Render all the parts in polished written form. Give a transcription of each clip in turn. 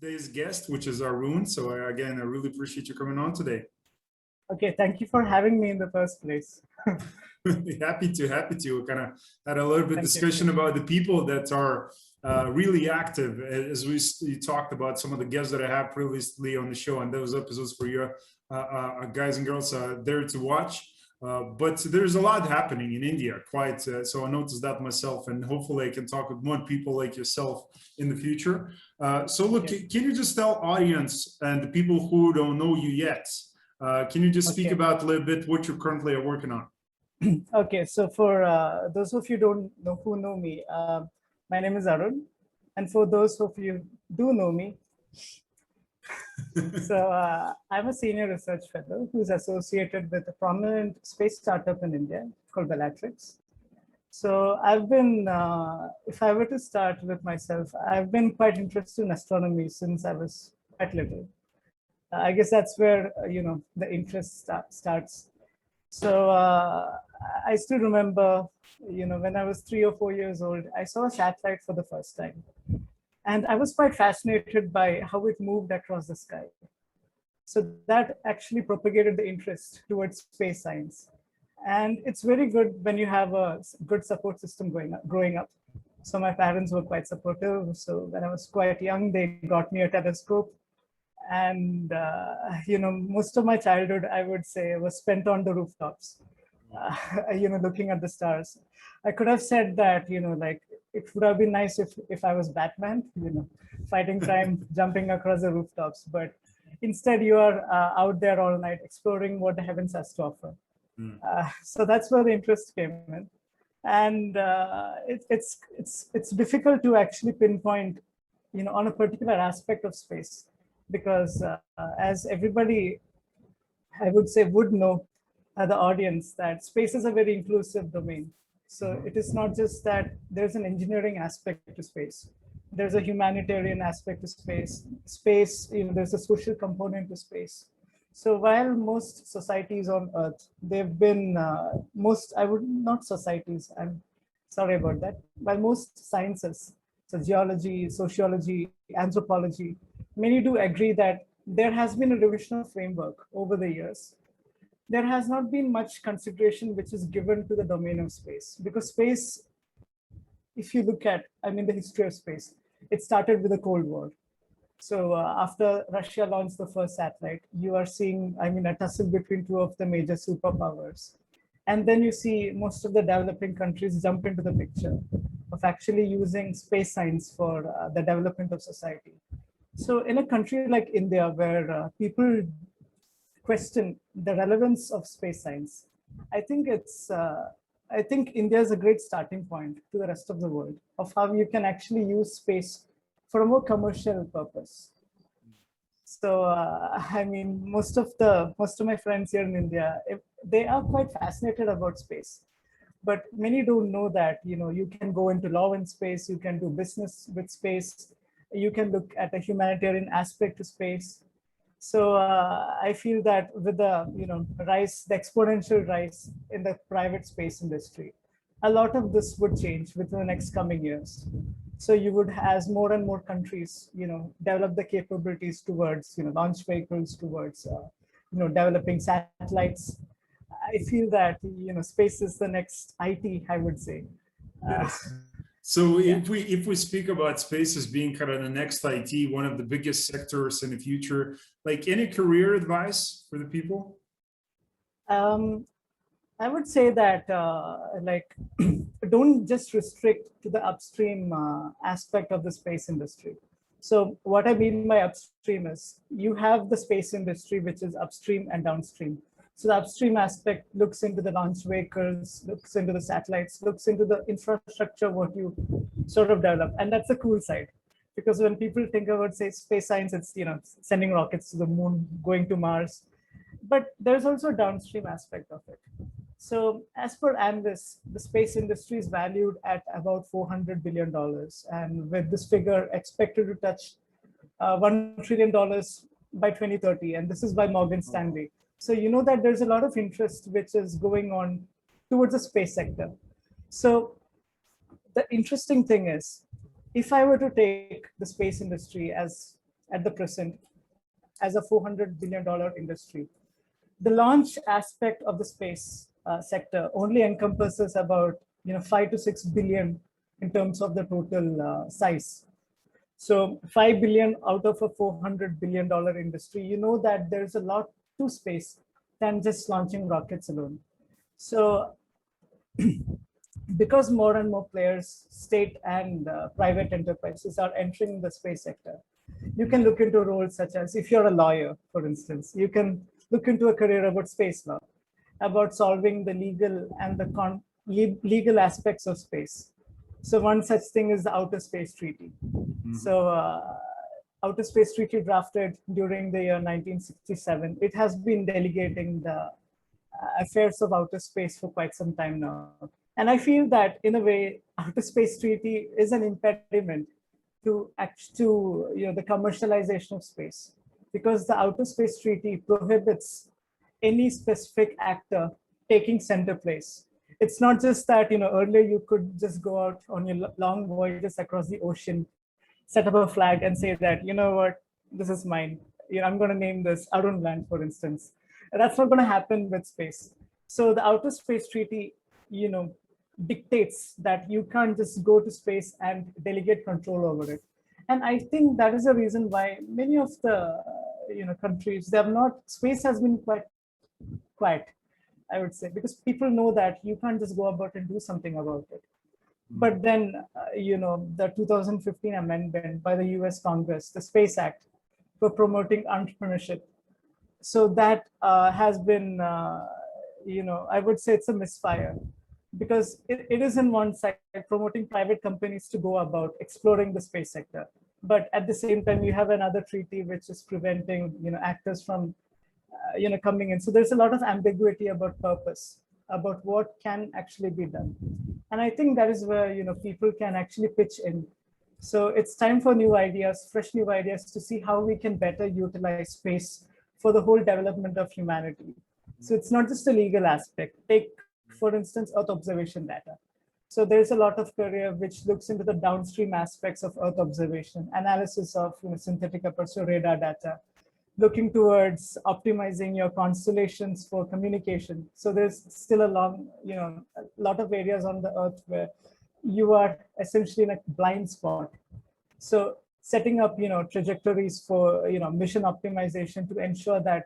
today's guest, which is Arun. So again, I really appreciate you coming on today. Okay, thank you for having me in the first place. Happy to. We kind of had a little bit discussion about the people that are really active, as we talked about some of the guests that I have previously on the show, and those episodes for you guys and girls there to watch. But there's a lot happening in India, quite. So I noticed that myself, and hopefully I can talk with more people like yourself in the future. So look, can you just tell audience and the people who don't know you yet, can you just speak about a little bit what you currently are working on? Okay, so for those of you who know me, my name is Arun, and for those of you do know me, so I'm a senior research fellow who's associated with a prominent space startup in India called Bellatrix. So I've been, if I were to start with myself, I've been quite interested in astronomy since I was quite little. I guess that's where, the interest starts. So I still remember, when I was 3 or 4 years old, I saw a satellite for the first time. And I was quite fascinated by how it moved across the sky. So that actually propagated the interest towards space science. And it's very good when you have a good support system growing up. So my parents were quite supportive. So when I was quite young, they got me a telescope. And, most of my childhood, I would say, was spent on the rooftops, looking at the stars. I could have said that, like, it would have been nice if I was Batman, fighting crime, jumping across the rooftops. But instead, you are out there all night exploring what the heavens has to offer. So that's where the interest came in. And it's difficult to actually pinpoint, on a particular aspect of space. Because as everybody, I would say, would know, the audience, that space is a very inclusive domain. So it is not just that there's an engineering aspect to space. There's a humanitarian aspect to space. Space, there's a social component to space. So while most societies on Earth, they've been, not societies, I'm sorry about that, while most sciences, so geology, sociology, anthropology, many do agree that there has been a revisional framework over the years. There has not been much consideration which is given to the domain of space, because space, if you look at, the history of space, it started with the Cold War. So after Russia launched the first satellite, you are seeing, a tussle between two of the major superpowers. And then you see most of the developing countries jump into the picture of actually using space science for the development of society. So in a country like India, where people question the relevance of space science, I think India is a great starting point to the rest of the world of how you can actually use space for a more commercial purpose. So most of my friends here in India, they are quite fascinated about space. But many don't know that, you can go into law in space, you can do business with space, you can look at a humanitarian aspect to space. So I feel that with the, the exponential rise in the private space industry, a lot of this would change within the next coming years. So you would, as more and more countries, develop the capabilities towards, launch vehicles, towards, developing satellites. I feel that, space is the next IT, I would say. Yes. So if we speak about space as being kind of the next IT, one of the biggest sectors in the future, like any career advice for the people? I would say that don't just restrict to the upstream aspect of the space industry. So what I mean by upstream is you have the space industry, which is upstream and downstream. So the upstream aspect looks into the launch vehicles, looks into the satellites, looks into the infrastructure, what you sort of develop. And that's the cool side. Because when people think about, say, space science, it's, sending rockets to the moon, going to Mars. But there's also a downstream aspect of it. So as per analysts, the space industry is valued at about $400 billion. And with this figure expected to touch $1 trillion by 2030. And this is by Morgan Stanley. So you know that there's a lot of interest which is going on towards the space sector. So the interesting thing is, if I were to take the space industry as at the present as a $400 billion industry. The launch aspect of the space sector only encompasses about 5 to 6 billion in terms of the total size. So 5 billion out of a $400 billion industry, you know that there's a lot to space than just launching rockets alone. So because more and more players, state and private enterprises are entering the space sector, you can look into roles such as, if you're a lawyer, for instance, you can look into a career about space law, about solving the legal and the legal aspects of space. So one such thing is the Outer Space Treaty. So Outer Space Treaty drafted during the year 1967. It has been delegating the affairs of outer space for quite some time now. And I feel that in a way, Outer Space Treaty is an impediment to the commercialization of space, because the Outer Space Treaty prohibits any specific actor taking center place. It's not just that, earlier you could just go out on your long voyages across the ocean, set up a flag and say that, you know what, this is mine. I'm going to name this Arun Land, for instance. That's not going to happen with space. So the Outer Space Treaty, dictates that you can't just go to space and delegate control over it. And I think that is the reason why many of the countries, they have not, space has been quite quiet, I would say, because people know that you can't just go about and do something about it. But then, the 2015 amendment by the US Congress, the Space Act, for promoting entrepreneurship. So that has been, I would say it's a misfire, because it is in one side promoting private companies to go about exploring the space sector. But at the same time, you have another treaty which is preventing, actors from, coming in. So there's a lot of ambiguity about purpose, about what can actually be done. And I think that is where, people can actually pitch in. So it's time for new ideas, fresh new ideas, to see how we can better utilize space for the whole development of humanity. So it's not just a legal aspect. Take, for instance, Earth observation data. So there's a lot of career which looks into the downstream aspects of Earth observation, analysis of synthetic aperture radar data, looking towards optimizing your constellations for communication. So there's still a lot of areas on the Earth where you are essentially in a blind spot. So setting up, trajectories for, mission optimization to ensure that,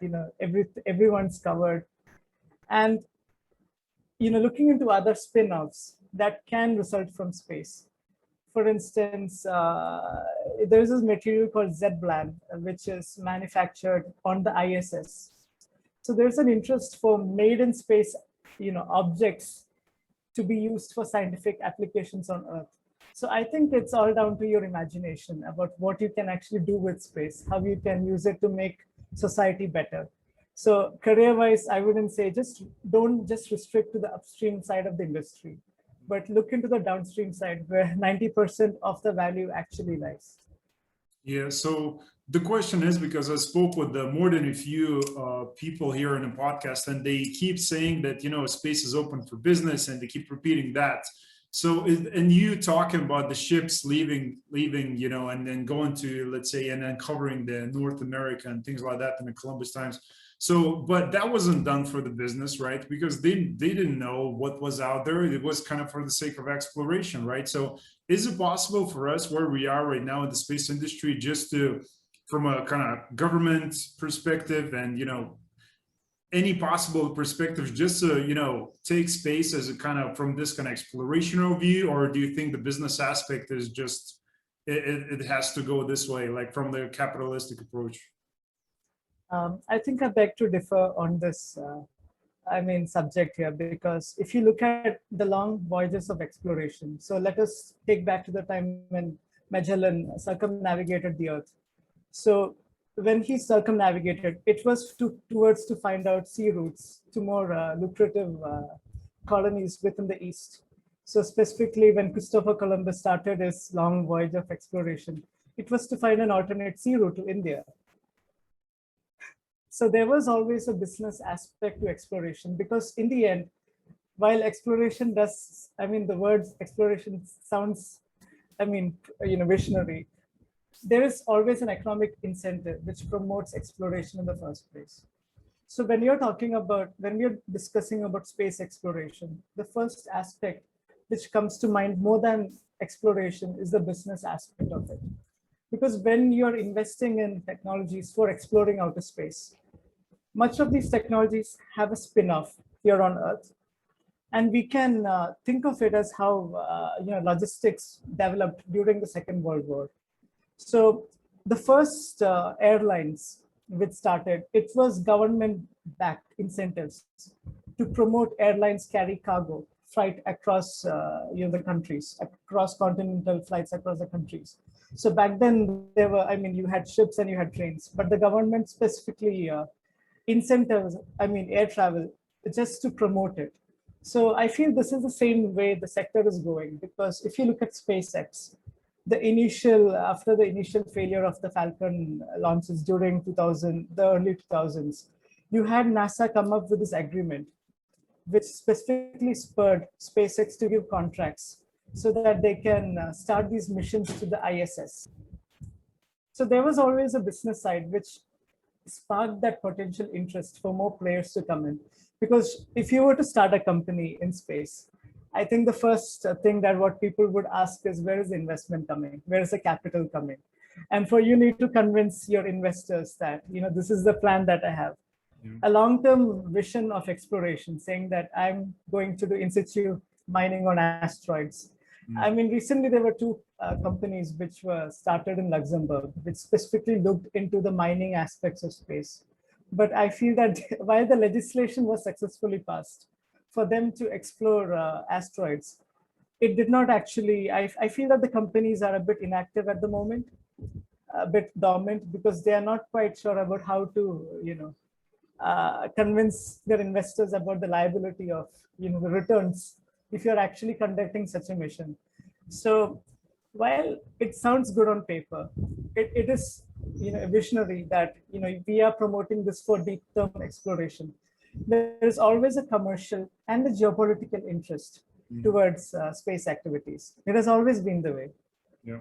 everyone's covered. And, looking into other spin-offs that can result from space. For instance, there is this material called Z-bland, which is manufactured on the ISS. So there's an interest for made in space, objects to be used for scientific applications on Earth. So I think it's all down to your imagination about what you can actually do with space, how you can use it to make society better. So career-wise, I wouldn't say don't just restrict to the upstream side of the industry, but look into the downstream side where 90% of the value actually lies. Yeah, so the question is, because I spoke with more than a few people here in the podcast, and they keep saying that, space is open for business, and they keep repeating that. So, and you talking about the ships leaving, and then going to, let's say, and then covering the North America and things like that in the Columbus times. So, but that wasn't done for the business, right? Because they didn't know what was out there. It was kind of for the sake of exploration, right? So is it possible for us, where we are right now in the space industry, just to, from a kind of government perspective and, any possible perspectives, just to, take space as a kind of, from this kind of explorational view? Or do you think the business aspect is just, it has to go this way, like from the capitalistic approach? I think I beg to differ on this, subject here, because if you look at the long voyages of exploration, so let us take back to the time when Magellan circumnavigated the Earth. So when he circumnavigated, it was towards to find out sea routes to more lucrative colonies within the East. So specifically, when Christopher Columbus started his long voyage of exploration, it was to find an alternate sea route to India. So there was always a business aspect to exploration, because in the end, while exploration does, the word exploration sounds, visionary. there is always an economic incentive which promotes exploration in the first place. So when we're discussing about space exploration, the first aspect which comes to mind more than exploration is the business aspect of it. Because when you're investing in technologies for exploring outer space, much of these technologies have a spin-off here on Earth. And we can think of it as how logistics developed during the Second World War. So the first airlines which started, it was government-backed incentives to promote airlines carry cargo, flight across the countries, across continental flights across the countries. So back then there were, you had ships and you had trains, but the government specifically incentives, air travel, just to promote it. So I feel this is the same way the sector is going, because if you look at SpaceX, after the initial failure of the Falcon launches during the early 2000s, you had NASA come up with this agreement, which specifically spurred SpaceX to give contracts so that they can start these missions to the ISS. So there was always a business side which sparked that potential interest for more players to come in. Because if you were to start a company in space, I think the first thing that what people would ask is, where is the investment coming? Where is the capital coming? And you need to convince your investors that, this is the plan that I have. Yeah. A long-term vision of exploration, saying that I'm going to do in situ mining on asteroids. Recently there were two companies which were started in Luxembourg, which specifically looked into the mining aspects of space. But I feel that while the legislation was successfully passed for them to explore asteroids, it did not actually, I feel that the companies are a bit inactive at the moment, a bit dormant, because they are not quite sure about how to, convince their investors about the liability of, the returns if you're actually conducting such a mission. So while it sounds good on paper, it is visionary that we are promoting this for deep term exploration. There is always a commercial and a geopolitical interest towards space activities. It has always been the way. Yeah.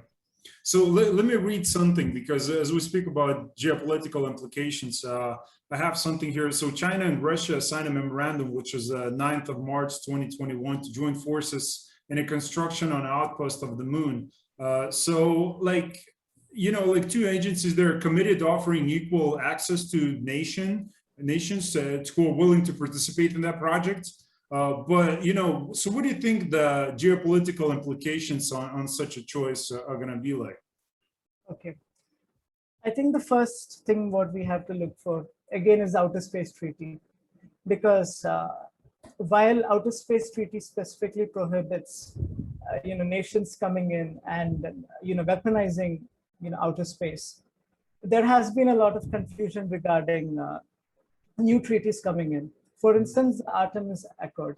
So let me read something, because as we speak about geopolitical implications, I have something here. So China and Russia signed a memorandum, which was 9th of March 2021, to join forces in a construction on an outpost of the moon. So two agencies, they're committed to offering equal access to nations who are willing to participate in that project. So what do you think the geopolitical implications on such a choice are going to be like? Okay. I think the first thing what we have to look for, again, is the Outer Space Treaty. Because while Outer Space Treaty specifically prohibits, nations coming in and, weaponizing, outer space, there has been a lot of confusion regarding new treaties coming in. For instance, the Artemis Accord.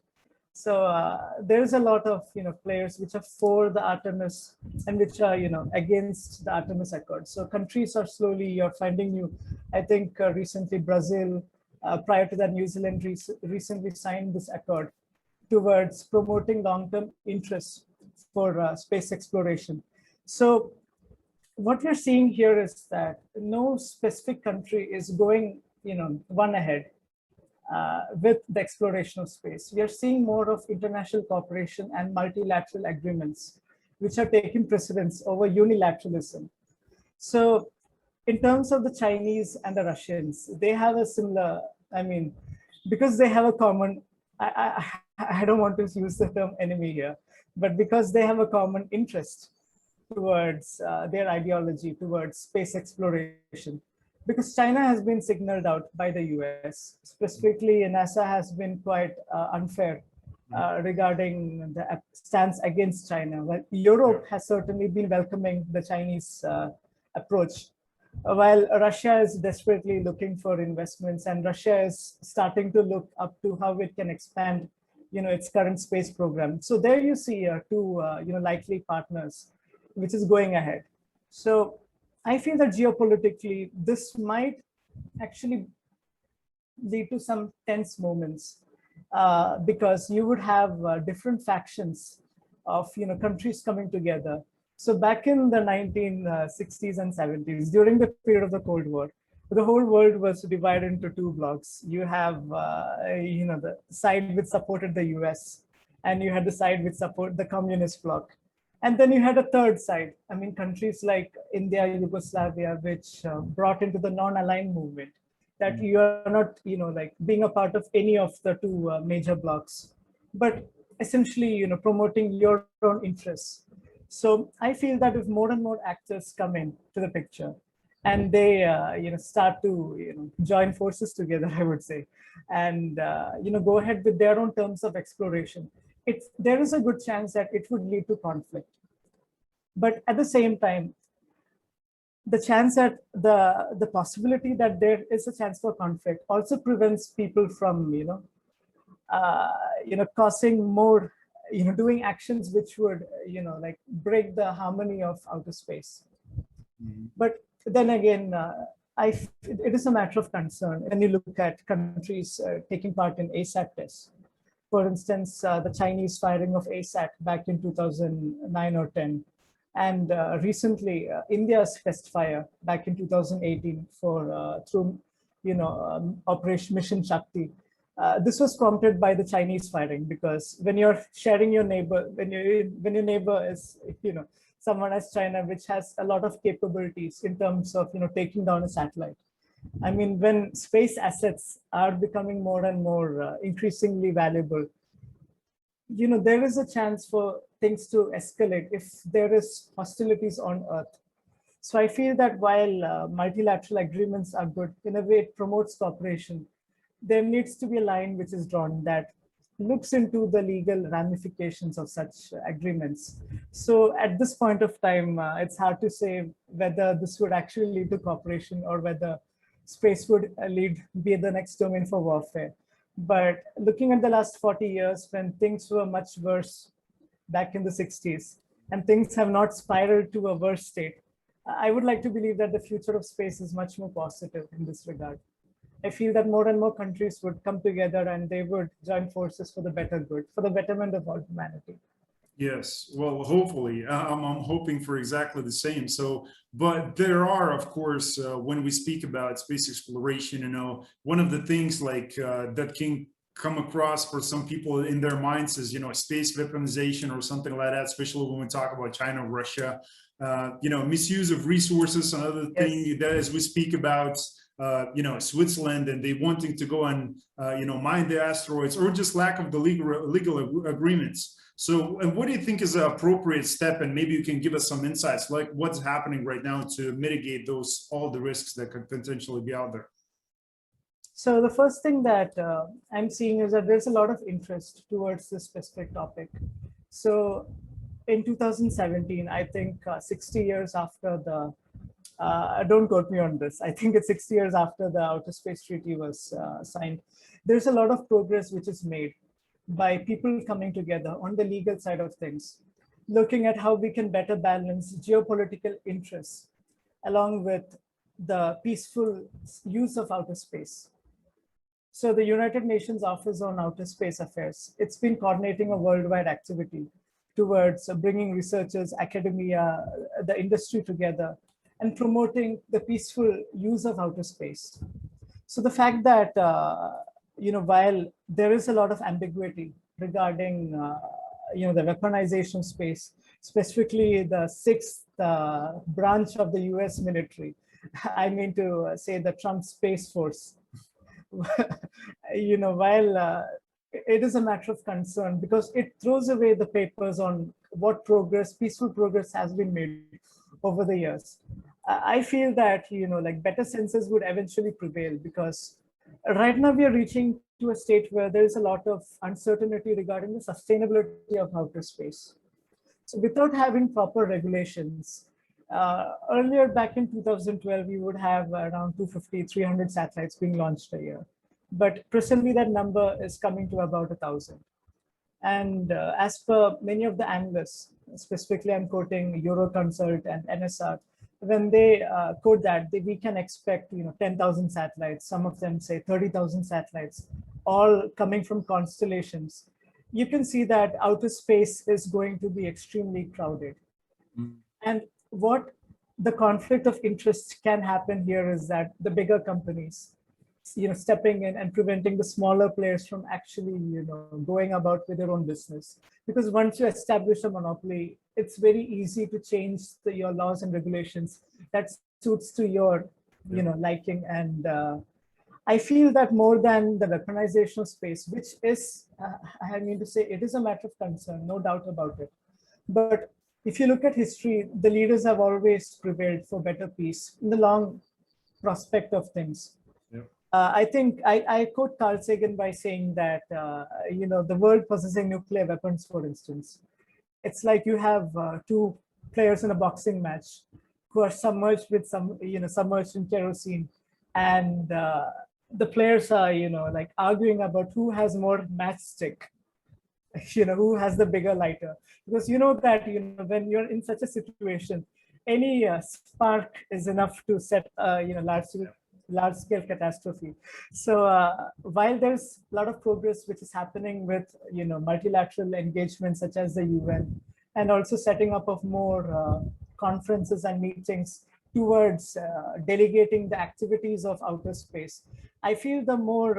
So there's a lot of players which are for the Artemis and which are against the Artemis Accord. So countries are slowly, you're finding new. I think recently Brazil, prior to that New Zealand recently signed this accord towards promoting long-term interests for space exploration. So what we're seeing here is that no specific country is going one ahead with the exploration of space. We are seeing more of international cooperation and multilateral agreements, which are taking precedence over unilateralism. So in terms of the Chinese and the Russians, they have a similar, because they have a common, I don't want to use the term enemy here, but because they have a common interest towards their ideology, towards space exploration. Because China has been signaled out by the US, specifically NASA has been quite unfair regarding the stance against China. Well, Europe has certainly been welcoming the Chinese approach, while Russia is desperately looking for investments, and Russia is starting to look up to how it can expand, its current space program. So there you see two, likely partners, which is going ahead. So I feel that geopolitically, this might actually lead to some tense moments because you would have different factions of countries coming together So back in the 1960s and 70s, during the period of the Cold War, the whole world was divided into two blocks. You have, the side which supported the US, and you had the side which supported the communist bloc. And then you had a third side. I mean, countries like India, Yugoslavia, which brought into the non-aligned movement, that you are not, like being a part of any of the two major blocks, but essentially, promoting your own interests. So I feel that if more and more actors come in to the picture, and they, start to, join forces together, I would say, and go ahead with their own terms of exploration, there is a good chance that it would lead to conflict. But at the same time, the chance that the possibility that there is a chance for conflict also prevents people from, causing more, doing actions which would, like break the harmony of outer space. But then again, it is a matter of concern when you look at countries taking part in ASAT tests. For instance, the Chinese firing of ASAT back in 2009 or 10. And recently, India's test fire back in 2018 through, Operation Mission Shakti. This was prompted by the Chinese firing, because when you're sharing your neighbor, when your neighbor is, someone as China, which has a lot of capabilities in terms of, taking down a satellite. I mean, when space assets are becoming more and more increasingly valuable, there is a chance for things to escalate if there is hostilities on Earth. So I feel that while multilateral agreements are good, in a way it promotes cooperation, there needs to be a line which is drawn that looks into the legal ramifications of such agreements. So at this point of time, it's hard to say whether this would actually lead to cooperation or whether space would be the next domain for warfare. But looking at the last 40 years, when things were much worse back in the 60s, and things have not spiraled to a worse state, I would like to believe that the future of space is much more positive in this regard. I feel that more and more countries would come together and they would join forces for the better good, for the betterment of all humanity. Yes, well, hopefully, I'm hoping for exactly the same. So, but there are, of course, when we speak about space exploration, one of the things like that can come across for some people in their minds is, space weaponization or something like that, especially when we talk about China, Russia, misuse of resources, another thing that as we speak about, Switzerland and they wanting to go and, mine the asteroids, or just lack of the legal agreements. So, and what do you think is an appropriate step? And maybe you can give us some insights, like what's happening right now to mitigate all the risks that could potentially be out there. So the first thing that I'm seeing is that there's a lot of interest towards this specific topic. So in 2017, I think 60 years after don't quote me on this, I think it's 60 years after the Outer Space Treaty was signed, there's a lot of progress which is made by people coming together on the legal side of things, looking at how we can better balance geopolitical interests along with the peaceful use of outer space. So the United Nations Office on Outer Space Affairs, it's been coordinating a worldwide activity towards bringing researchers, academia, the industry together and promoting the peaceful use of outer space. So the fact that, while there is a lot of ambiguity regarding, the weaponization space, specifically the sixth branch of the US military, I mean to say the Trump Space Force, while it is a matter of concern because it throws away the papers on what peaceful progress has been made over the years. I feel that, better senses would eventually prevail because right now we are reaching to a state where there is a lot of uncertainty regarding the sustainability of outer space. So without having proper regulations, earlier back in 2012, we would have around 250, 300 satellites being launched a year. But presently that number is coming to about 1,000. And as per many of the analysts, specifically I'm quoting Euroconsult and NSR, when they quote that, we can expect 10,000 satellites, some of them say 30,000 satellites, all coming from constellations. You can see that outer space is going to be extremely crowded. And what the conflict of interest can happen here is that the bigger companies, stepping in and preventing the smaller players from actually, going about with their own business. Because once you establish a monopoly, it's very easy to change your laws and regulations that suits to your, liking. And I feel that more than the weaponization of space, which is, I mean to say, it is a matter of concern, no doubt about it. But if you look at history, the leaders have always prevailed for better peace in the long prospect of things. I think I quote Carl Sagan by saying that, the world possessing nuclear weapons, for instance, it's like you have two players in a boxing match who are submerged with submerged in kerosene, and the players are, like arguing about who has more matchstick, who has the bigger lighter. Because that, when you're in such a situation, any spark is enough to set, large scale catastrophe. So while there's a lot of progress which is happening with, multilateral engagements such as the UN, and also setting up of more conferences and meetings towards delegating the activities of outer space, I feel the more,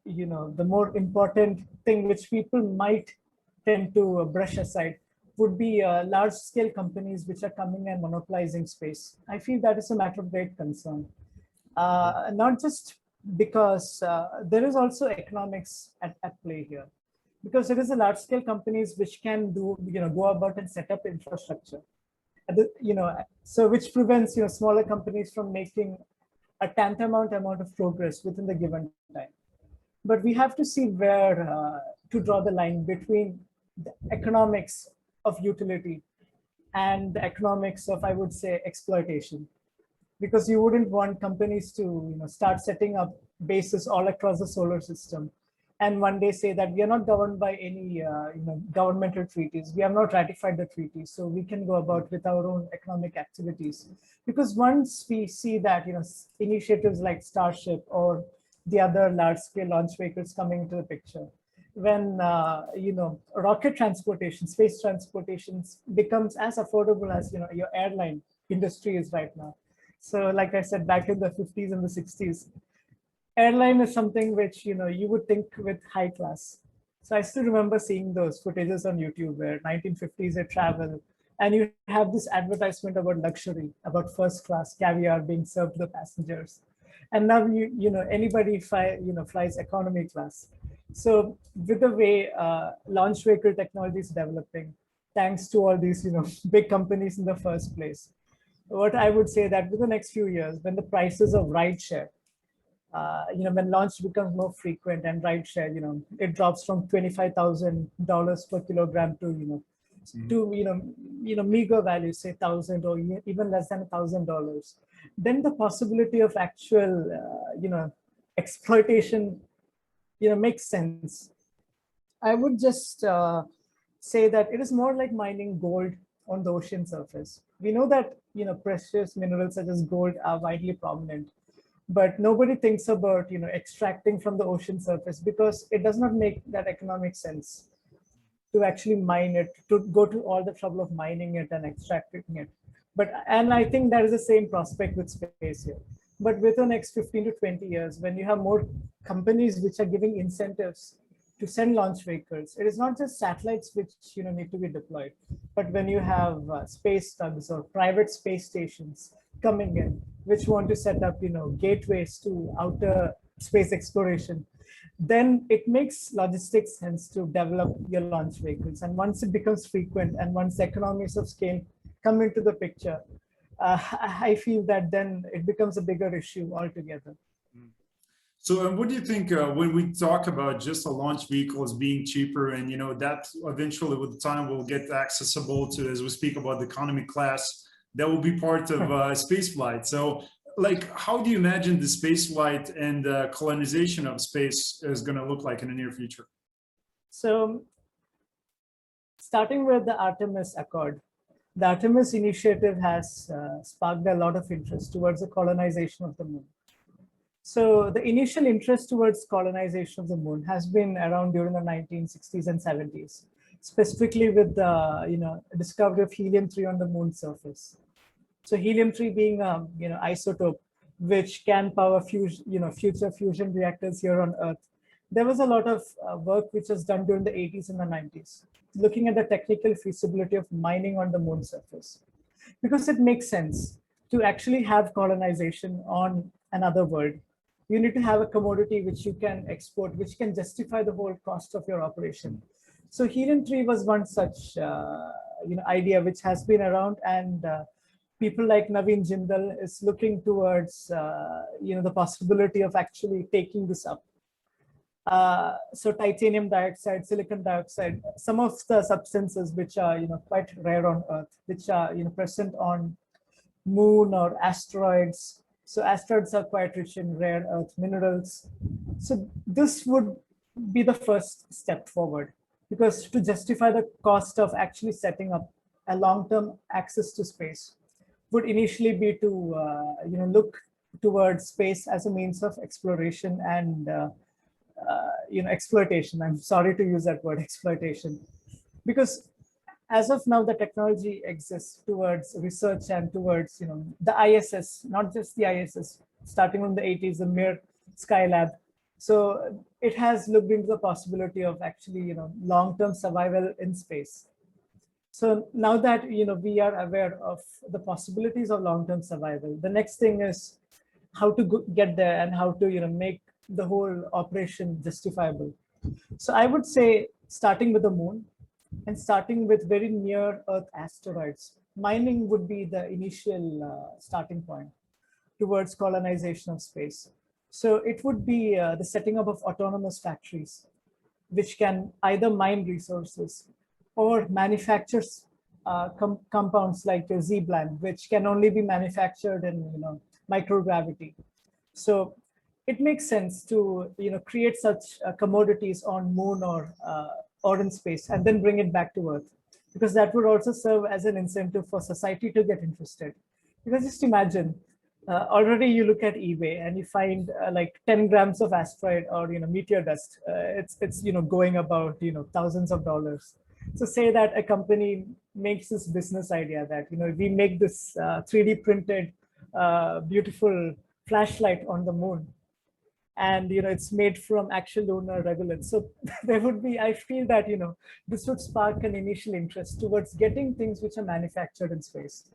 the more important thing which people might tend to brush aside would be large scale companies which are coming and monopolizing space. I feel that is a matter of great concern. Not just because there is also economics at play here, because it is a large scale companies which can do, go about and set up infrastructure, so which prevents, smaller companies from making a tantamount amount of progress within the given time. But we have to see where to draw the line between the economics of utility and the economics of, I would say, exploitation. Because you wouldn't want companies to, start setting up bases all across the solar system, and one day say that we are not governed by any, governmental treaties. We have not ratified the treaties, so we can go about with our own economic activities. Because once we see that, initiatives like Starship or the other large-scale launch vehicles coming into the picture, when rocket transportation, space transportation becomes as affordable as your airline industry is right now. So like I said, back in the 50s and the 60s, airline is something which, you would think with high class. So I still remember seeing those footages on YouTube where 1950s they travel, and you have this advertisement about luxury, about first class caviar being served to the passengers. And now, anybody flies economy class. So with the way launch vehicle technology is developing, thanks to all these, big companies in the first place, what I would say that within the next few years, when the prices of rideshare, when launch becomes more frequent and rideshare, it drops from $25,000 per kilogram to, meager values, say 1,000 or even less than $1,000, then the possibility of actual, exploitation, makes sense. I would just say that it is more like mining gold on the ocean surface. We know that, precious minerals such as gold are widely prominent, but nobody thinks about, extracting from the ocean surface because it does not make that economic sense to actually mine it, to go to all the trouble of mining it and extracting it. And I think that is the same prospect with space here. But within the next 15 to 20 years, when you have more companies which are giving incentives to send launch vehicles, it is not just satellites which need to be deployed, but when you have space tugs or private space stations coming in, which want to set up gateways to outer space exploration, then it makes logistic sense to develop your launch vehicles. And once it becomes frequent, and once economies of scale come into the picture, I feel that then it becomes a bigger issue altogether. So what do you think when we talk about just a launch vehicle as being cheaper, and that eventually with time will get accessible to, as we speak about the economy class, that will be part of space flight. So like, how do you imagine the space flight and colonization of space is going to look like in the near future? So starting with the Artemis Accord, the Artemis initiative has sparked a lot of interest towards the colonization of the moon. So the initial interest towards colonization of the moon has been around during the 1960s and 70s. specifically with the discovery of helium-3 on the moon's surface. So helium-3 being isotope which can power future fusion reactors here on Earth. There was a lot of work which was done during the 80s and the 90s, looking at the technical feasibility of mining on the moon's surface, because it makes sense to actually have colonization on another world. You need to have a commodity which you can export, which can justify the whole cost of your operation. So helium-3 was one such idea which has been around, and people like Naveen Jindal is looking towards the possibility of actually taking this up. So titanium dioxide, silicon dioxide, some of the substances which are quite rare on Earth, which are present on moon or asteroids. So asteroids are quite rich in rare earth minerals. So this would be the first step forward, because to justify the cost of actually setting up a long-term access to space would initially be to look towards space as a means of exploration and exploitation. I'm sorry to use that word, exploitation, because as of now, the technology exists towards research and towards the ISS, not just the ISS, starting from the 80s, the Mir Skylab. So it has looked into the possibility of actually long-term survival in space. So now that we are aware of the possibilities of long-term survival, the next thing is how to get there and how to make the whole operation justifiable. So I would say starting with the moon and starting with very near Earth asteroids, mining would be the initial starting point towards colonization of space. So it would be the setting up of autonomous factories, which can either mine resources or manufacture compounds like Z-bland, which can only be manufactured in microgravity. So it makes sense to create such commodities on moon or in space and then bring it back to Earth, because that would also serve as an incentive for society to get interested. Because just imagine, already you look at eBay and you find like 10 grams of asteroid or meteor dust. It's going about thousands of dollars. So say that a company makes this business idea that we make this 3D printed beautiful flashlight on the moon, and it's made from actual lunar regolith. So there would be, I feel that this would spark an initial interest towards getting things which are manufactured in space,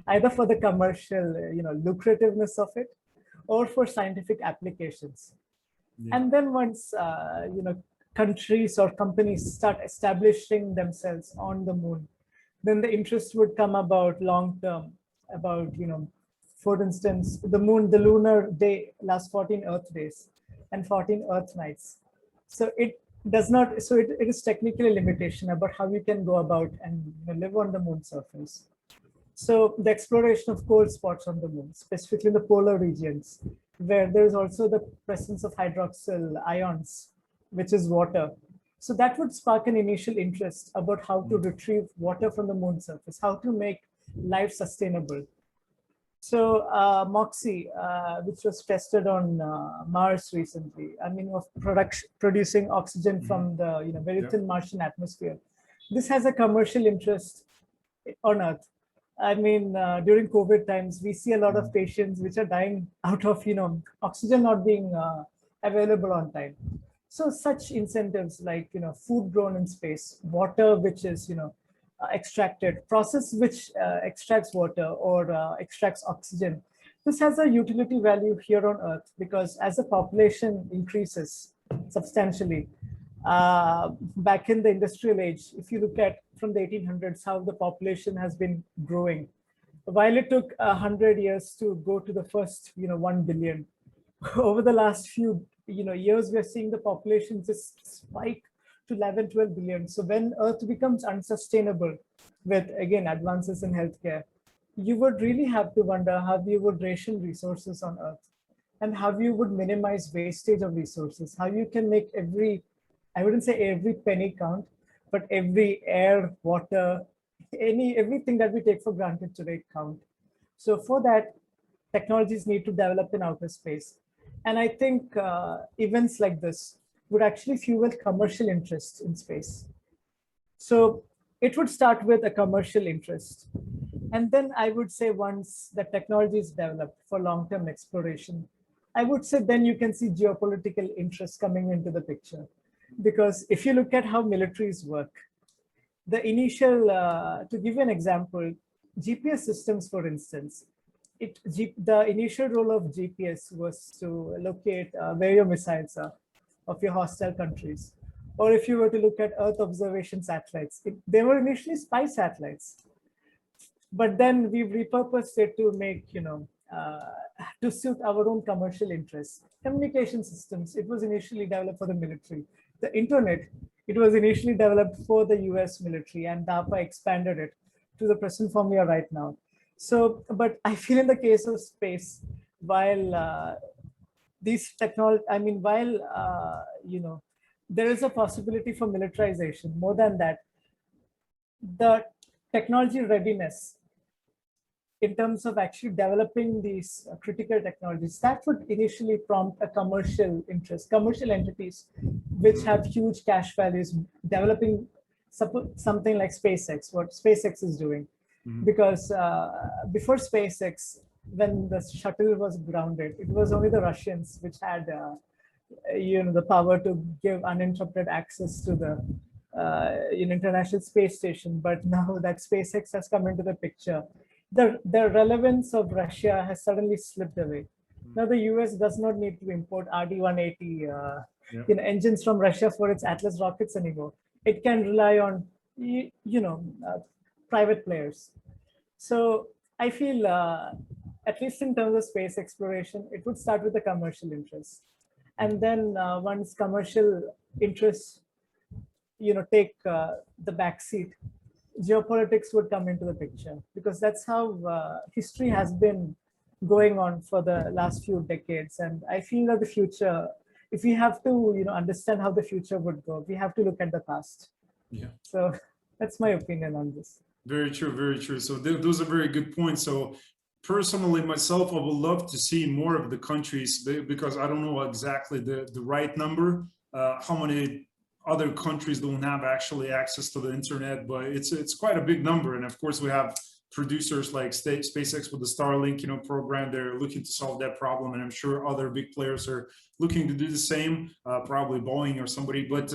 either for the commercial lucrativeness of it or for scientific applications. Yeah. And then once countries or companies start establishing themselves on the moon, then the interest would come about long term, about for instance, the moon, the lunar day lasts 14 Earth days and 14 Earth nights. So it does not, so it is technically a limitation about how you can go about and live on the moon surface. So the exploration of cold spots on the moon, specifically in the polar regions, where there is also the presence of hydroxyl ions, which is water. So that would spark an initial interest about how to retrieve water from the moon surface, how to make life sustainable. So MOXIE, which was tested on Mars recently, I mean, of producing oxygen from the very thin Martian atmosphere. This has a commercial interest on Earth. I mean, during COVID times, we see a lot of patients which are dying out of oxygen not being available on time. So such incentives like food grown in space, water which is extracted, process which extracts water or extracts oxygen. This has a utility value here on Earth, because as the population increases substantially, back in the industrial age, if you look at from the 1800s, how the population has been growing, while it took 100 years to go to the first 1 billion, over the last few years, we're seeing the population just spike to 11, 12 billion. So when Earth becomes unsustainable with, again, advances in healthcare, you would really have to wonder how you would ration resources on Earth and how you would minimize wastage of resources, how you can make every, I wouldn't say every penny count, but every air, water, everything that we take for granted today count. So for that, technologies need to develop in outer space. And I think events like this would actually fuel commercial interest in space. So it would start with a commercial interest. And then I would say once the technology is developed for long-term exploration, I would say then you can see geopolitical interests coming into the picture. Because if you look at how militaries work, the initial, to give you an example, GPS systems, for instance, the initial role of GPS was to locate where your missiles are of your hostile countries. Or if you were to look at Earth observation satellites, they were initially spy satellites. But then we've repurposed it to make, to suit our own commercial interests. Communication systems, it was initially developed for the military. The internet, it was initially developed for the US military, and DARPA expanded it to the present form we are right now. So, but I feel in the case of space, while these technology, I mean, while, there is a possibility for militarization, more than that, the technology readiness in terms of actually developing these critical technologies, that would initially prompt a commercial interest, commercial entities which have huge cash values developing something like SpaceX, what SpaceX is doing. Because before SpaceX, when the shuttle was grounded, it was only the Russians which had the power to give uninterrupted access to the International Space Station. But now that SpaceX has come into the picture, the relevance of Russia has suddenly slipped away. Now the US does not need to import RD-180 engines from Russia for its Atlas rockets anymore. It can rely on private players. So I feel, at least in terms of space exploration, it would start with a commercial interest. And then once commercial interests take the backseat, geopolitics would come into the picture, because that's how history has been going on for the last few decades. And I feel that the future, if we have to understand how the future would go, we have to look at the past. Yeah. So that's my opinion on this. Very true, very true. So those are very good points. So personally, myself, I would love to see more of the countries, because I don't know exactly the right number, how many other countries don't have actually access to the internet, but it's quite a big number. And of course, we have producers like SpaceX with the Starlink program. They're looking to solve that problem, and I'm sure other big players are looking to do the same, probably Boeing or somebody. But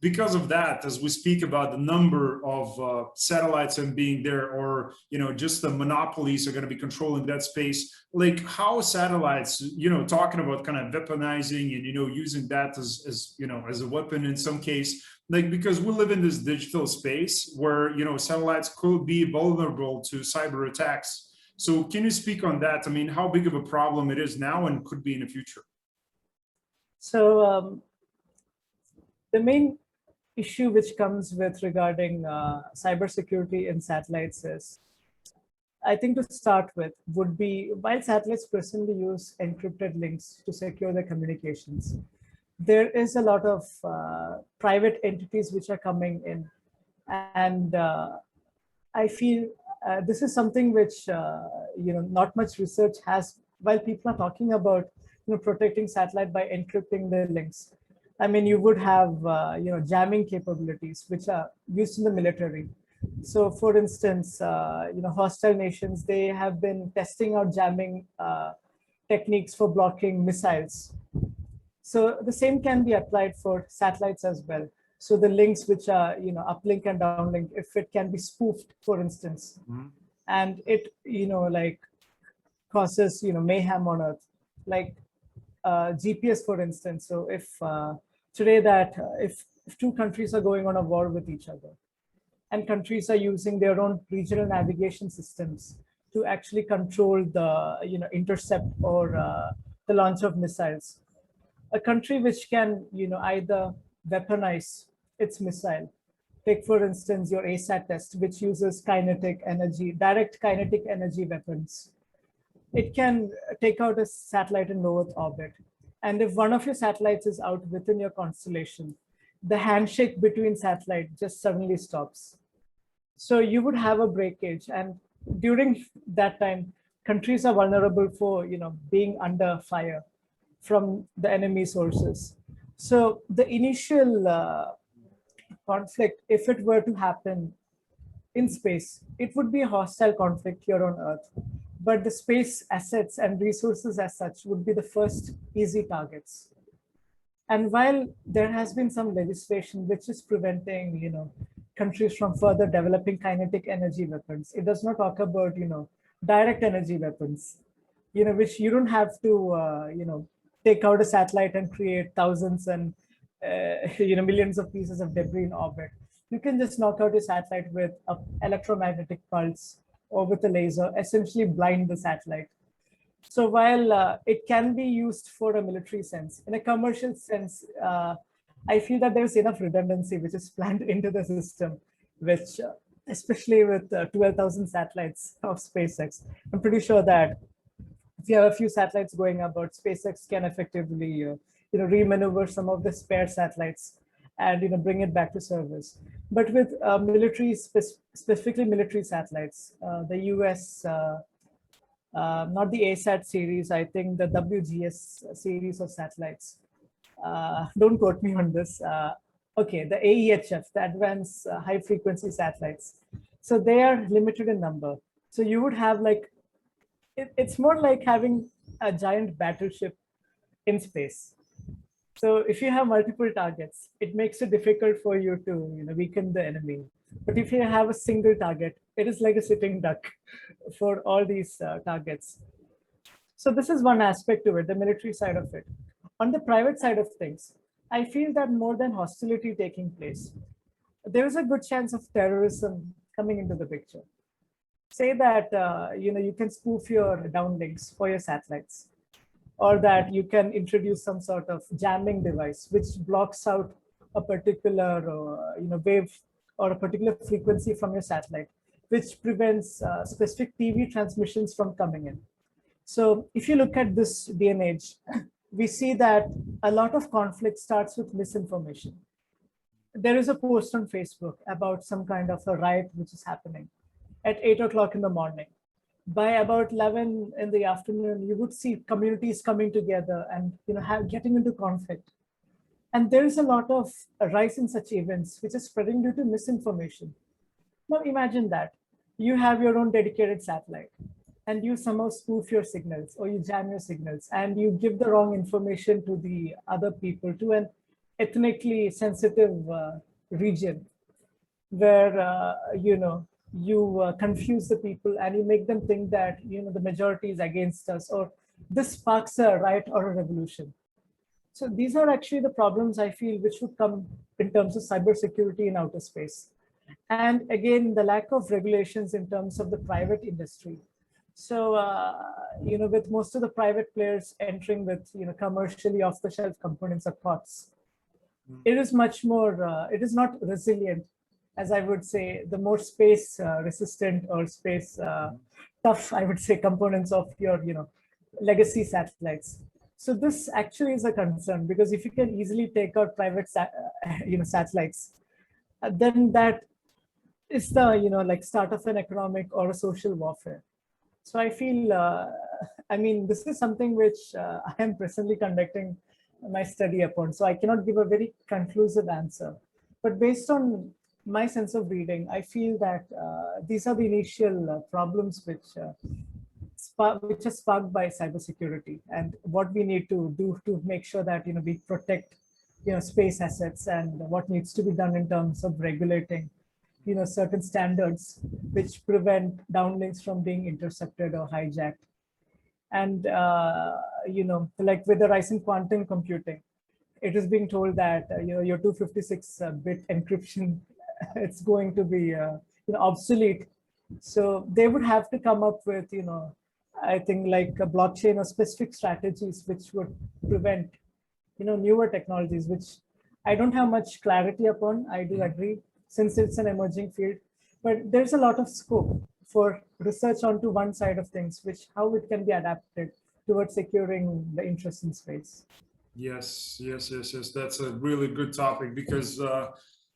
because of that, as we speak about the number of satellites and being there, or just the monopolies are going to be controlling that space, like how satellites, talking about kind of weaponizing and using that as a weapon in some case, like, because we live in this digital space where satellites could be vulnerable to cyber attacks. So can you speak on that? I mean, how big of a problem it is now and could be in the future? So the main issue which comes with regarding cybersecurity in satellites is, I think to start with, would be, while satellites presently use encrypted links to secure their communications, there is a lot of private entities which are coming in. And I feel this is something which, not much research has, while people are talking about, protecting satellite by encrypting the links. I mean, you would have, jamming capabilities, which are used in the military. So for instance, hostile nations, they have been testing out jamming techniques for blocking missiles. So the same can be applied for satellites as well. So the links which are, uplink and downlink, if it can be spoofed, for instance, and it, causes, mayhem on Earth, like GPS, for instance. So if today that if two countries are going on a war with each other, and countries are using their own regional navigation systems to actually control the intercept or the launch of missiles, a country which can either weaponize its missile, take for instance your ASAT test, which uses kinetic energy, direct kinetic energy weapons. It can take out a satellite in low Earth orbit. And if one of your satellites is out within your constellation, the handshake between satellites just suddenly stops. So you would have a breakage. And during that time, countries are vulnerable for being under fire from the enemy sources. So the initial conflict, if it were to happen in space, it would be a hostile conflict here on Earth. But the space assets and resources as such would be the first easy targets. And while there has been some legislation which is preventing, countries from further developing kinetic energy weapons, it does not talk about, direct energy weapons, which you don't have to, take out a satellite and create thousands and, millions of pieces of debris in orbit. You can just knock out a satellite with an electromagnetic pulse or with a laser, essentially blind the satellite. So while it can be used for a military sense, in a commercial sense, I feel that there's enough redundancy which is planned into the system, which especially with 12,000 satellites of SpaceX, I'm pretty sure that if you have a few satellites going about, SpaceX can effectively remaneuver some of the spare satellites and bring it back to service. But with military, specifically military satellites, the US, not the ASAT series, I think the WGS series of satellites. Don't quote me on this. Okay, the AEHF, the Advanced High Frequency Satellites. So they are limited in number. So you would have like, it's more like having a giant battleship in space. So if you have multiple targets, it makes it difficult for you to weaken the enemy. But if you have a single target, it is like a sitting duck for all these targets. So this is one aspect to it, the military side of it. On the private side of things, I feel that more than hostility taking place, there is a good chance of terrorism coming into the picture. Say that you can spoof your downlinks for your satellites, or that you can introduce some sort of jamming device which blocks out a particular wave or a particular frequency from your satellite, which prevents specific TV transmissions from coming in. So if you look at this day and age, we see that a lot of conflict starts with misinformation. There is a post on Facebook about some kind of a riot which is happening at 8 o'clock in the morning. By about 11 in the afternoon, you would see communities coming together and getting into conflict. And there is a lot of rise in such events which is spreading due to misinformation. Now imagine that you have your own dedicated satellite and you somehow spoof your signals or you jam your signals and you give the wrong information to the other people, to an ethnically sensitive region where you confuse the people and you make them think that the majority is against us, or this sparks a riot or a revolution. So these are actually the problems I feel which would come in terms of cybersecurity in outer space. And again, the lack of regulations in terms of the private industry. So with most of the private players entering with commercially off-the-shelf components or parts, it is much more, it is not resilient, as I would say, the more space resistant or space tough, I would say, components of your legacy satellites. So this actually is a concern, because if you can easily take out private satellites, then that is the like start of an economic or a social warfare. So I feel, I mean, this is something which I am presently conducting my study upon. So I cannot give a very conclusive answer. But based on my sense of reading, I feel that these are the initial problems which are sparked by cybersecurity, and what we need to do to make sure that we protect space assets, and what needs to be done in terms of regulating certain standards which prevent downlinks from being intercepted or hijacked. And like with the rise in quantum computing, it is being told that your 256-bit encryption it's going to be obsolete. So they would have to come up with I think like a blockchain or specific strategies which would prevent newer technologies, which I don't have much clarity upon. I do agree, since it's an emerging field, but there's a lot of scope for research onto one side of things, which how it can be adapted towards securing the interest in space. Yes. That's a really good topic, because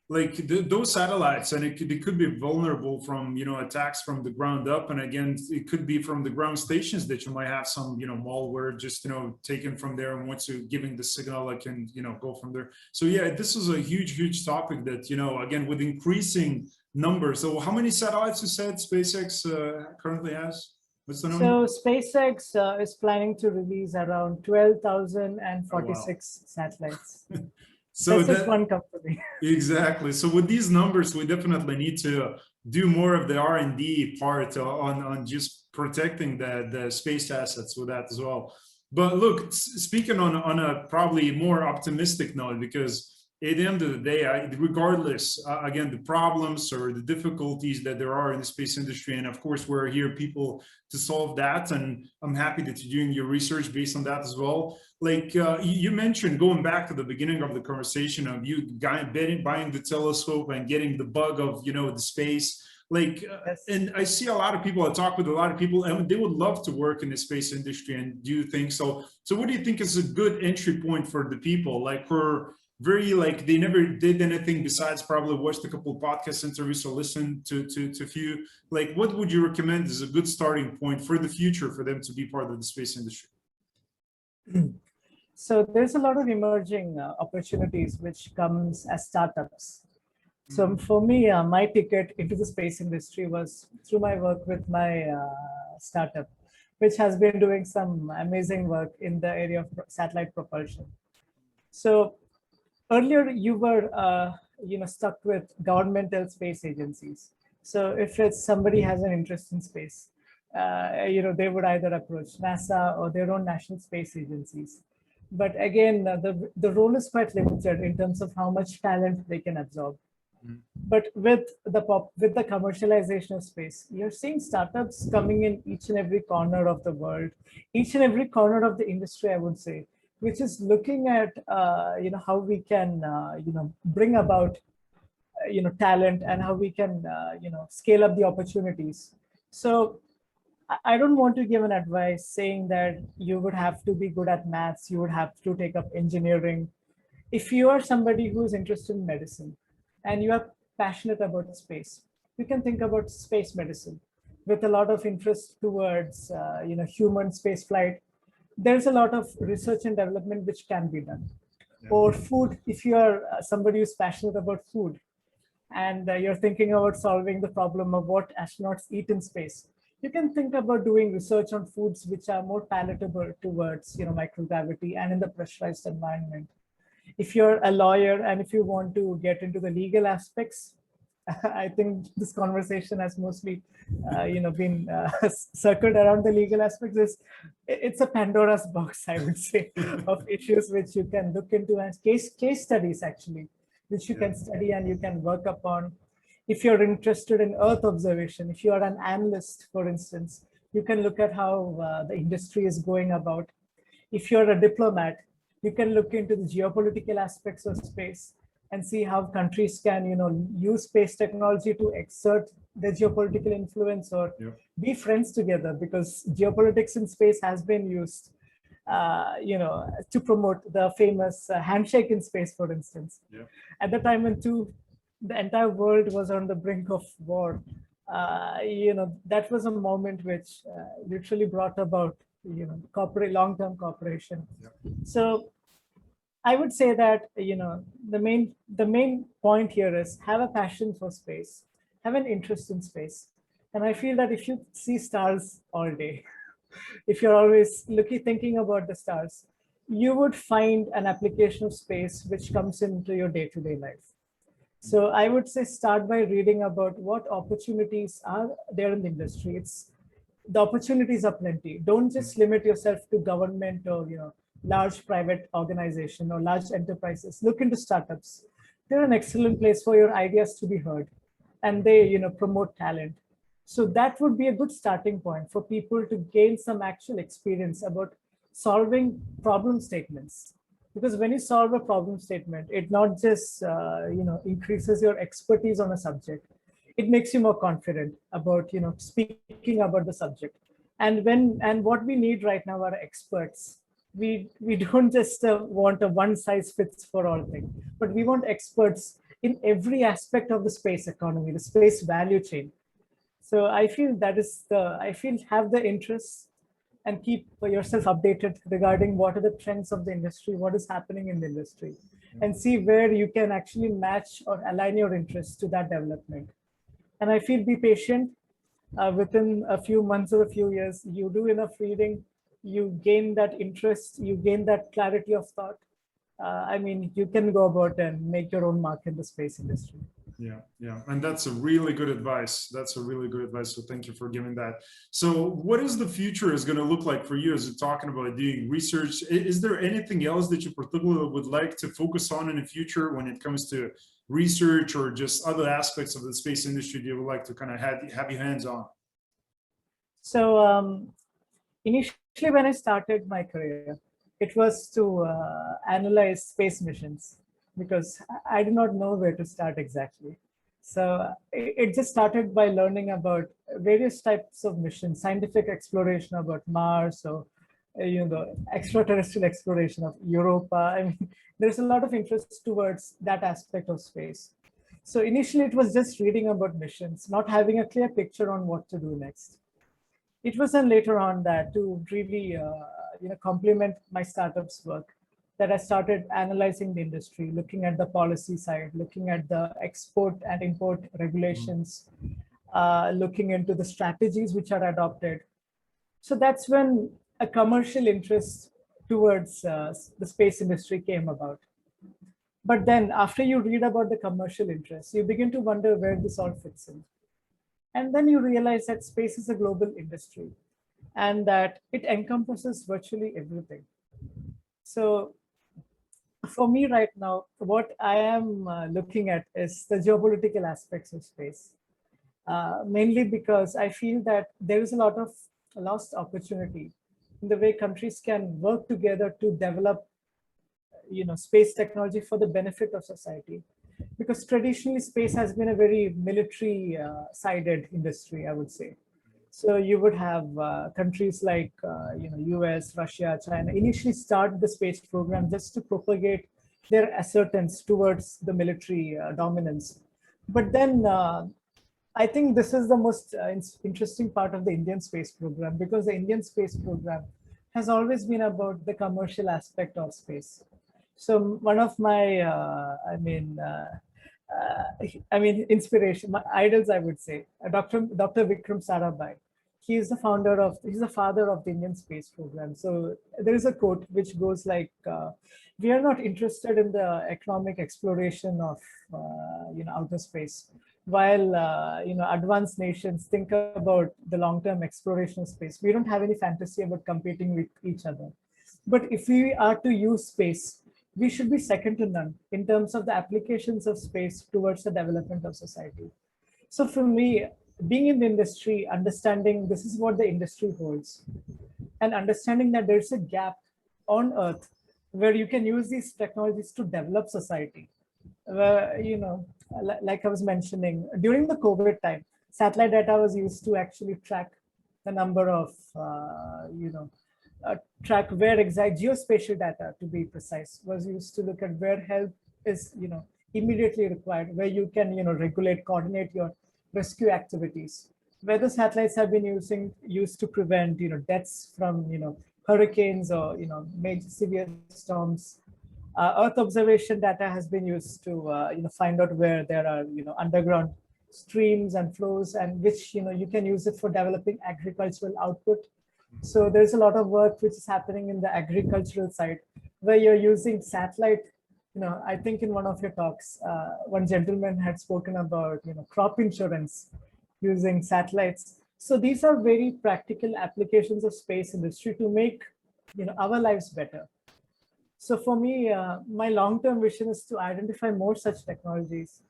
like those satellites, and they could be vulnerable from, you know, attacks from the ground up. And again, it could be from the ground stations that you might have some, you know, malware just, you know, taken from there, and once you're giving the signal, it can, you know, go from there. So yeah, this is a huge topic that, you know, again, with increasing numbers. So how many satellites you said SpaceX currently has? What's the number? So SpaceX is planning to release around 12,046 satellites. So That's just that, one company. exactly. So with these numbers, we definitely need to do more of the R&D part on just protecting the space assets with that as well. But look, speaking on a probably more optimistic note, because at the end of the day, regardless, again, the problems or the difficulties that there are in the space industry, and of course, we're here people to solve that, and I'm happy that you're doing your research based on that as well. Like you mentioned, going back to the beginning of the conversation of you buying the telescope and getting the bug of, you know, the space. Like, Yes. and I see a lot of people, I talk with a lot of people, and they would love to work in the space industry and do things. So what do you think is a good entry point for the people? Like, for very, like, they never did anything besides probably watched a couple of podcast interviews or listened to a few. Like, what would you recommend as a good starting point for the future for them to be part of the space industry? So there's a lot of emerging opportunities which comes as startups. So for me, my ticket into the space industry was through my work with my startup, which has been doing some amazing work in the area of satellite propulsion. So earlier you were stuck with governmental space agencies. So if it's somebody has an interest in space, they would either approach NASA or their own national space agencies. But again, the role is quite limited in terms of how much talent they can absorb. But with the commercialization of space, you're seeing startups coming in each and every corner of the world, each and every corner of the industry, I would say, which is looking at how we can bring about talent, and how we can scale up the opportunities. So I don't want to give an advice saying that you would have to be good at maths, you would have to take up engineering. If you are somebody who is interested in medicine and you are passionate about space, you can think about space medicine with a lot of interest towards human space flight. There's a lot of research and development which can be done. Yeah. Or food, if you are somebody who's passionate about food and you're thinking about solving the problem of what astronauts eat in space, you can think about doing research on foods which are more palatable towards microgravity and in the pressurized environment. If you're a lawyer and if you want to get into the legal aspects, I think this conversation has mostly been circled around the legal aspects. It's a Pandora's box, I would say, of issues which you can look into, as case studies actually, which you can study and you can work upon. If you're interested in Earth observation, if you are an analyst, for instance, you can look at how the industry is going about. If you're a diplomat, you can look into the geopolitical aspects of space and see how countries can, use space technology to exert their geopolitical influence or be friends together, because geopolitics in space has been used, to promote the famous handshake in space, for instance. At the time when the entire world was on the brink of war, that was a moment which literally brought about long-term cooperation. So I would say that the main point here is have a passion for space, have an interest in space, and I feel that if you see stars all day, if you're always thinking about the stars, you would find an application of space which comes into your day-to-day life. So I would say start by reading about what opportunities are there in the industry. The opportunities are plenty. Don't just limit yourself to government or large private organization or large enterprises. Look into startups. They're an excellent place for your ideas to be heard, and they promote talent. So that would be a good starting point for people to gain some actual experience about solving problem statements. Because when you solve a problem statement, it not just increases your expertise on a subject, it makes you more confident about speaking about the subject. And what we need right now are experts. We don't just want a one size fits for all thing, but we want experts in every aspect of the space economy, the space value chain. So I feel have the interest and keep yourself updated regarding what are the trends of the industry, what is happening in the industry, and see where you can actually match or align your interests to that development. And I feel be patient. Within a few months or a few years, you do enough reading, you gain that interest, you gain that clarity of thought. I mean, you can go about and make your own mark in the space industry. Yeah, yeah. And that's a really good advice. That's a really good advice. So thank you for giving that. So what is the future is going to look like for you as you're talking about doing research? Is there anything else that you particularly would like to focus on in the future when it comes to research or just other aspects of the space industry that you would like to kind of have your hands on? So initially when I started my career, it was to analyze space missions, because I did not know where to start exactly. So it just started by learning about various types of missions, scientific exploration about Mars, or extraterrestrial exploration of Europa. I mean, there's a lot of interest towards that aspect of space. So initially it was just reading about missions, not having a clear picture on what to do next. It was then later on that to really complement my startup's work, that I started analyzing the industry, looking at the policy side, looking at the export and import regulations, looking into the strategies which are adopted. So that's when a commercial interest towards the space industry came about. But then after you read about the commercial interest, you begin to wonder where this all fits in. And then you realize that space is a global industry and that it encompasses virtually everything. So for me right now, what I am looking at is the geopolitical aspects of space, mainly because I feel that there is a lot of lost opportunity in the way countries can work together to develop space technology for the benefit of society. Because traditionally space has been a very military sided industry, I would say. So you would have countries like US, Russia, China initially start the space program just to propagate their assertions towards the military dominance. But then I think this is the most interesting part of the Indian space program, because the Indian space program has always been about the commercial aspect of space. So one of my, inspiration, my idols, I would say, Dr. Vikram Sarabhai. He's the father of the Indian space program. So there is a quote which goes like, "We are not interested in the economic exploration of outer space, while advanced nations think about the long-term exploration of space. We don't have any fantasy about competing with each other. But if we are to use space, we should be second to none in terms of the applications of space towards the development of society." So for me, being in the industry, understanding this is what the industry holds, and understanding that there's a gap on Earth where you can use these technologies to develop society. Where, like I was mentioning, during the COVID time, satellite data was used to actually track the number of, track where exact geospatial data, to be precise, was used to look at where help is, immediately required, where you can, regulate, coordinate your rescue activities. Where the satellites have been used to prevent, deaths from, hurricanes or, major severe storms. Earth observation data has been used to, find out where there are, underground streams and flows, and which, you can use it for developing agricultural output. So there's a lot of work which is happening in the agricultural side, where you're using satellite. I think in one of your talks, one gentleman had spoken about, crop insurance using satellites. So these are very practical applications of space industry to make, our lives better. So for me, my long-term vision is to identify more such technologies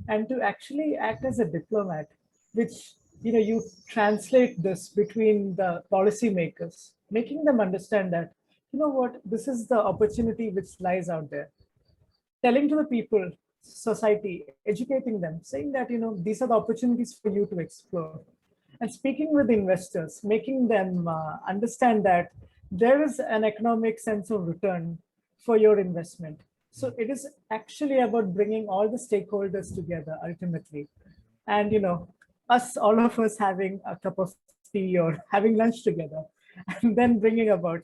and to actually act as a diplomat, which, you translate this between the policymakers, making them understand that, this is the opportunity which lies out there. Telling to the people, society, educating them, saying that, these are the opportunities for you to explore. And speaking with investors, making them understand that there is an economic sense of return for your investment. So it is actually about bringing all the stakeholders together ultimately. And, all of us having a cup of tea or having lunch together, and then bringing about,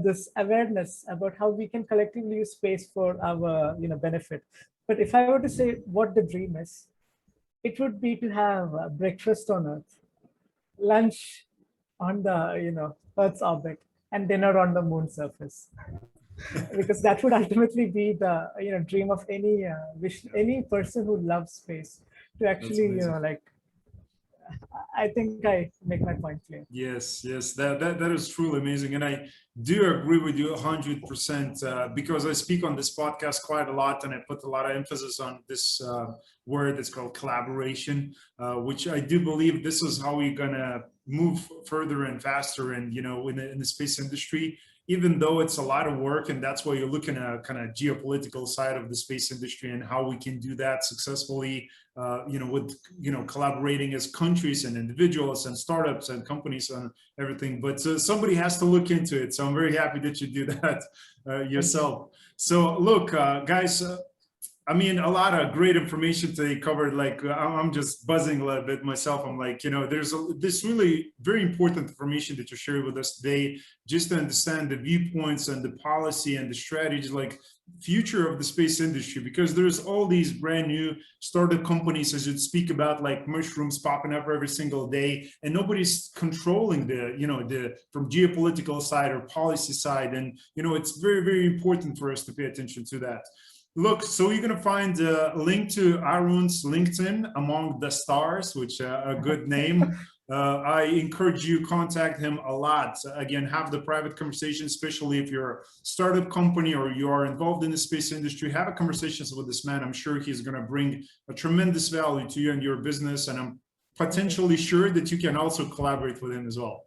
this awareness about how we can collectively use space for our, benefit. But if I were to say what the dream is, it would be to have breakfast on Earth, lunch on the, Earth's orbit, and dinner on the moon's surface. Because that would ultimately be the dream of any person who loves space, to actually I think I make my point clear. Yes, that is truly amazing, and I do agree with you 100%, because I speak on this podcast quite a lot, and I put a lot of emphasis on this word. It's called collaboration, which I do believe this is how we're gonna move further and faster, and in the space industry. Even though it's a lot of work, and that's why you're looking at kind of geopolitical side of the space industry and how we can do that successfully, with collaborating as countries and individuals and startups and companies and everything. But somebody has to look into it, so I'm very happy that you do that yourself. So look, guys. I mean, a lot of great information today covered. Like, I'm just buzzing a little bit myself. I'm like, there's this really very important information that you're sharing with us today, just to understand the viewpoints and the policy and the strategies, like future of the space industry, because there's all these brand new startup companies, as you'd speak about, like mushrooms popping up every single day, and nobody's controlling the from geopolitical side or policy side. And, it's very, very important for us to pay attention to that. Look, so you're going to find a link to Arun's LinkedIn among the stars, which a good name. I encourage you to contact him a lot. Again, have the private conversation, especially if you're a startup company or you are involved in the space industry. Have a conversation with this man. I'm sure he's going to bring a tremendous value to you and your business. And I'm potentially sure that you can also collaborate with him as well.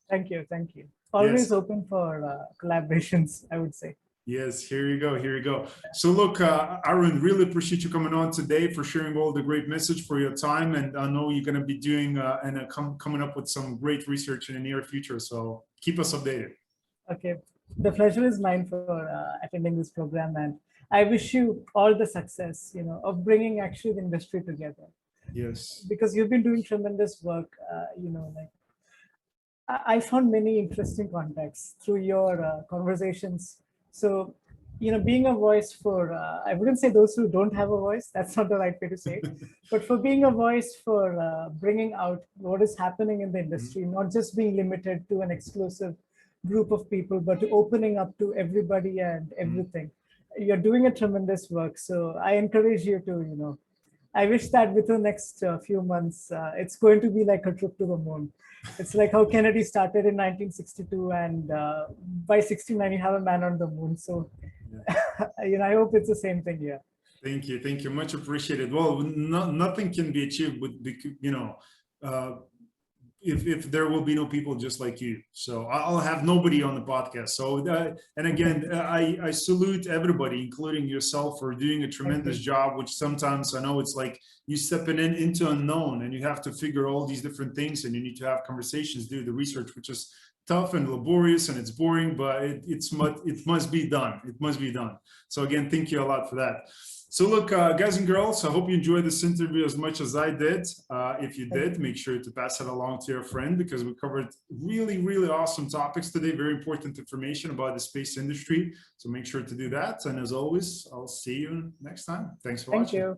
Thank you. Thank you. Always open for collaborations, I would say. Yes, here you go. Here you go. So look, Arun, really appreciate you coming on today, for sharing all the great message, for your time. And I know you're going to be doing coming up with some great research in the near future. So keep us updated. Okay. The pleasure is mine for attending this program. And I wish you all the success, of bringing actually the industry together. Yes. Because you've been doing tremendous work, I found many interesting contacts through your conversations. So, being a voice for, I wouldn't say those who don't have a voice, that's not the right way to say it, but for being a voice for bringing out what is happening in the industry, not just being limited to an exclusive group of people, but to opening up to everybody and everything. You're doing a tremendous work. So I encourage you to, I wish that within the next few months, it's going to be like a trip to the moon. It's like how Kennedy started in 1962, and by 69 you have a man on the moon. So, I hope it's the same thing here. Thank you, much appreciated. Well, nothing can be achieved with if there will be no people just like you. So I'll have nobody on the podcast. So and again, I salute everybody, including yourself, for doing a tremendous job, which sometimes I know it's like you stepping into unknown, and you have to figure all these different things, and you need to have conversations, do the research, which is tough and laborious, and it's boring, but it must be done. It must be done. So again, thank you a lot for that. So look, guys and girls, I hope you enjoyed this interview as much as I did. If you did, make sure to pass it along to your friend, because we covered really, really awesome topics today, very important information about the space industry. So make sure to do that. And as always, I'll see you next time. Thanks for watching. Thank you.